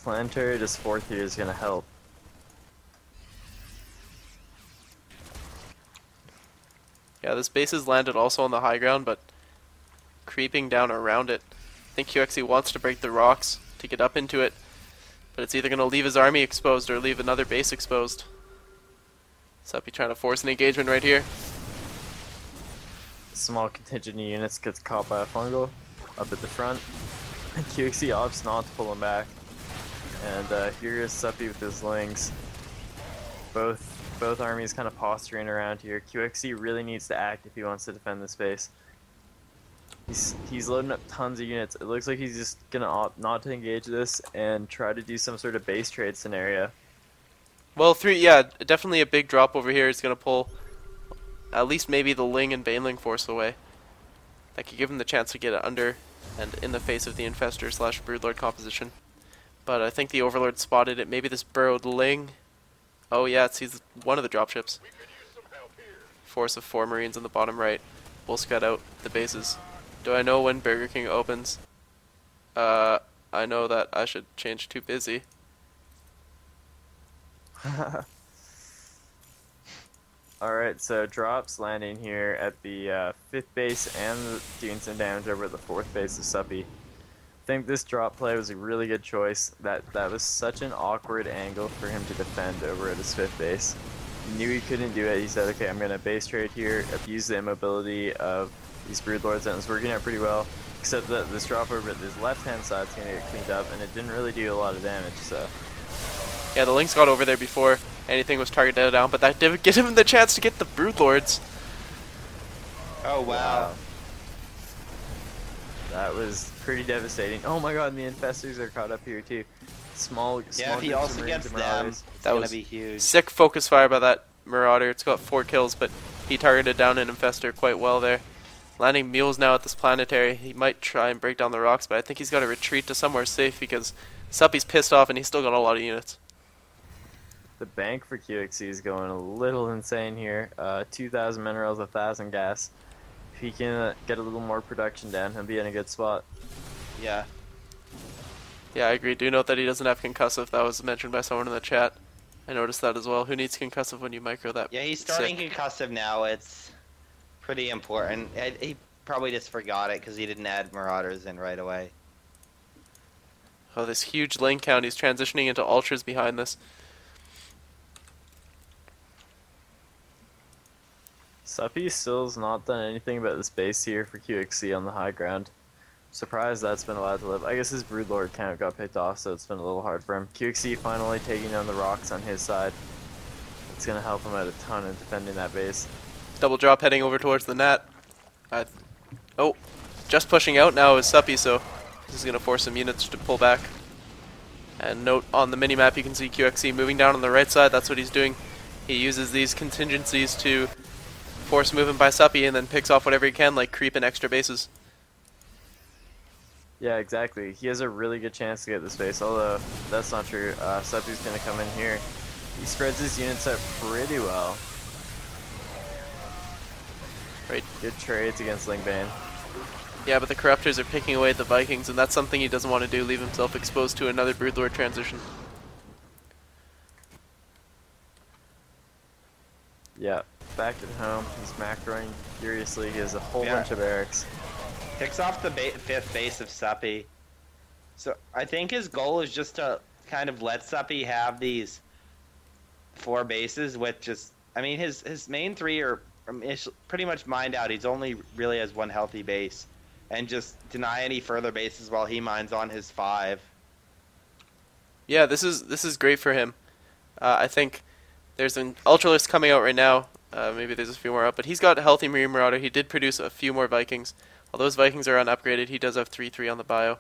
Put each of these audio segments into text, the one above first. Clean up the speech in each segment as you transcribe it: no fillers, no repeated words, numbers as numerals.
Planetary just 4th here is gonna help. Yeah, this base is landed also on the high ground, but creeping down around it. I think QXC wants to break the rocks to get up into it, but it's either going to leave his army exposed or leave another base exposed. Suppy trying to force an engagement right here. Small contingent of units gets caught by a fungal up at the front. And QXC opts not to pull him back. And here is Suppy with his lings. Both armies kind of posturing around here. QXC really needs to act if he wants to defend this base. He's loading up tons of units. It looks like he's just gonna opt not to engage this and try to do some sort of base trade scenario. Well, yeah, definitely a big drop over here is going to pull at least maybe the Ling and Baneling force away. That could give him the chance to get it under and in the face of the Infestor / Broodlord composition. But I think the Overlord spotted it. Maybe this burrowed Ling. Oh yeah, it sees one of the dropships. Force of 4 Marines on the bottom right. We'll scout out the bases. Do I know when Burger King opens? I know that I should change to busy. Alright, so drops landing here at the 5th base and doing some damage over at the 4th base of Suppy. I think this drop play was a really good choice. That was such an awkward angle for him to defend over at his 5th base. He knew he couldn't do it. He said, okay, I'm going to base trade here, abuse the immobility of these Broodlords, and it's working out pretty well. Except that this drop over at his left-hand side is going to get cleaned up, and it didn't really do a lot of damage, so... Yeah, the Lynx got over there before anything was targeted down, but that did give him the chance to get the Broodlords. Oh, wow. That was pretty devastating. Oh my god, and the Infestors are caught up here too. Small Yeah, if he also gets them, it's gonna be huge. Sick focus fire by that Marauder. It's got 4 kills, but he targeted down an Infestor quite well there. Landing mules now at this planetary. He might try and break down the rocks, but I think he's got to retreat to somewhere safe because Suppy's pissed off and he's still got a lot of units. The bank for QXC is going a little insane here. 2,000 minerals, 1,000 gas. If he can get a little more production down, he'll be in a good spot. Yeah. Yeah, I agree. Do note that he doesn't have concussive. That was mentioned by someone in the chat. I noticed that as well. Who needs concussive when you micro that? Yeah, he's starting concussive now. It's pretty important. He probably just forgot it because he didn't add Marauders in right away. Oh, this huge lane count. He's transitioning into ultras behind this. Suppy still's not done anything about this base here for QXC on the high ground. Surprised that's been allowed to live. I guess his Broodlord count got picked off, so it's been a little hard for him. QXC finally taking down the rocks on his side. It's going to help him out a ton in defending that base. Double drop heading over towards the net. Oh, just pushing out now is Suppy, so this is going to force some units to pull back. And note on the minimap you can see QXC moving down on the right side. That's what he's doing. He uses these contingencies to force movement by Suppy and then picks off whatever he can, like creep in extra bases. Yeah, exactly. He has a really good chance to get this base, although that's not true. Suppy's going to come in here. He spreads his units out pretty well. Right. Good trades against Lingbane. Yeah, but the Corruptors are picking away at the Vikings, and that's something he doesn't want to do, leave himself exposed to another Broodlord transition. Yeah, back at home, he's macroing furiously. He has a whole bunch of barracks. Picks off the 5th base of Suppy. So I think his goal is just to kind of let Suppy have these 4 bases with just, I mean, his main 3 are pretty much mined out. He's only really has 1 healthy base. And just deny any further bases while he mines on his 5. Yeah, this is great for him. I think there's an Ultralist coming out right now. Maybe there's a few more up, but he's got a healthy Marine Marauder. He did produce a few more Vikings. While those Vikings are unupgraded, he does have 3-3 on the bio.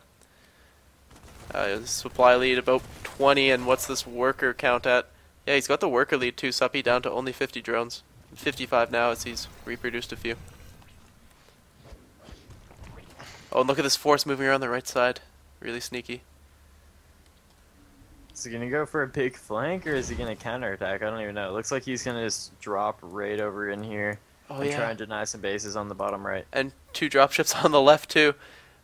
Supply lead about 20, and what's this worker count at? Yeah, he's got the worker lead too. Suppy down to only 50 drones. 55 now as he's reproduced a few. Oh, and look at this force moving around the right side. Really sneaky. Is he going to go for a big flank, or is he going to counterattack? I don't even know. It looks like he's going to just drop right over in here and try and deny some bases on the bottom right. And 2 dropships on the left too.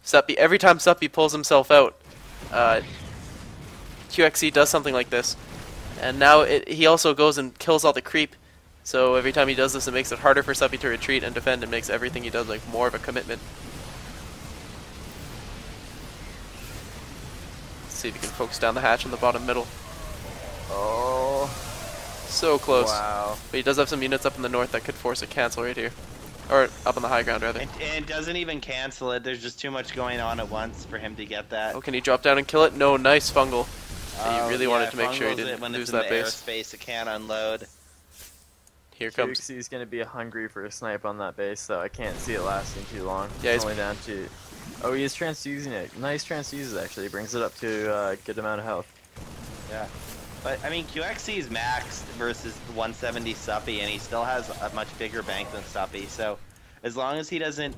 Suppy, every time Suppy pulls himself out, QXC does something like this. And now he also goes and kills all the creep. So every time he does this, it makes it harder for Suppy to retreat and defend, and makes everything he does like more of a commitment. Let's see if he can focus down the hatch in the bottom middle. Oh. So close. Wow. But he does have some units up in the north that could force a cancel right here. Or up on the high ground, rather. And it doesn't even cancel it. There's just too much going on at once for him to get that. Oh, can he drop down and kill it? No, nice fungal. He really wanted to make sure he fungals it didn't when lose it's in that the base. airspace, it can't unload. Here comes. QXC is going to be hungry for a snipe on that base, so I can't see it lasting too long. Yeah, it's he's only down to... Oh, he is transfusing it. Nice transfuses, actually. Brings it up to a good amount of health. Yeah. But, I mean, QXC is maxed versus 170 Suppy, and he still has a much bigger bank than Suppy, so as long as he doesn't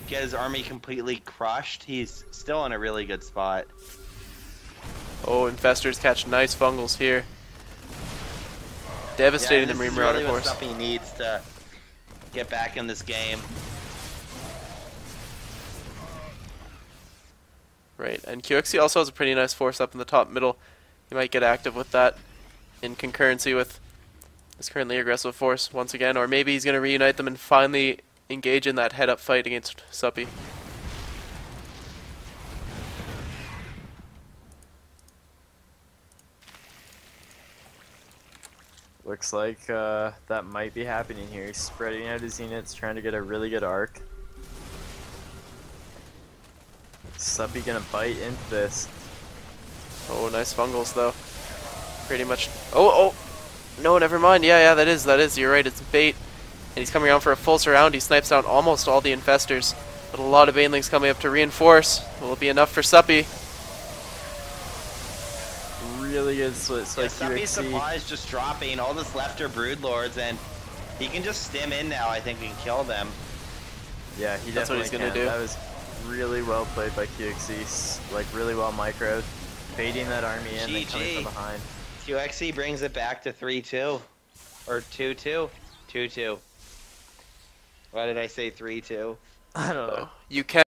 get his army completely crushed, he's still in a really good spot. Oh, infestors catch nice fungals here. Devastating the Marine Marauder really Force. what Suppy needs to get back in this game. Right, and QXC also has a pretty nice force up in the top middle. He might get active with that in concurrency with his currently aggressive force once again, or maybe he's going to reunite them and finally engage in that head-up fight against Suppy. Looks like that might be happening here. He's spreading out his units, trying to get a really good arc. Suppy gonna bite into this. Oh, nice fungals though. Pretty much. Oh, no, never mind. Yeah, that is. You're right. It's bait, and he's coming around for a full surround. He snipes down almost all the infestors, but a lot of banelings coming up to reinforce. Will it be enough for Suppy? Really good split. So Suppy's supply is just dropping. All this left are broodlords, and he can just stim in now. I think we can kill them. Yeah, he That's what definitely he's gonna can. do. That was really well played by QXC. Like really well microed, baiting that army in and coming from behind. QXC brings it back to 3-2 or 2-2, 2-2. Why did I say 3-2? I don't know. You can.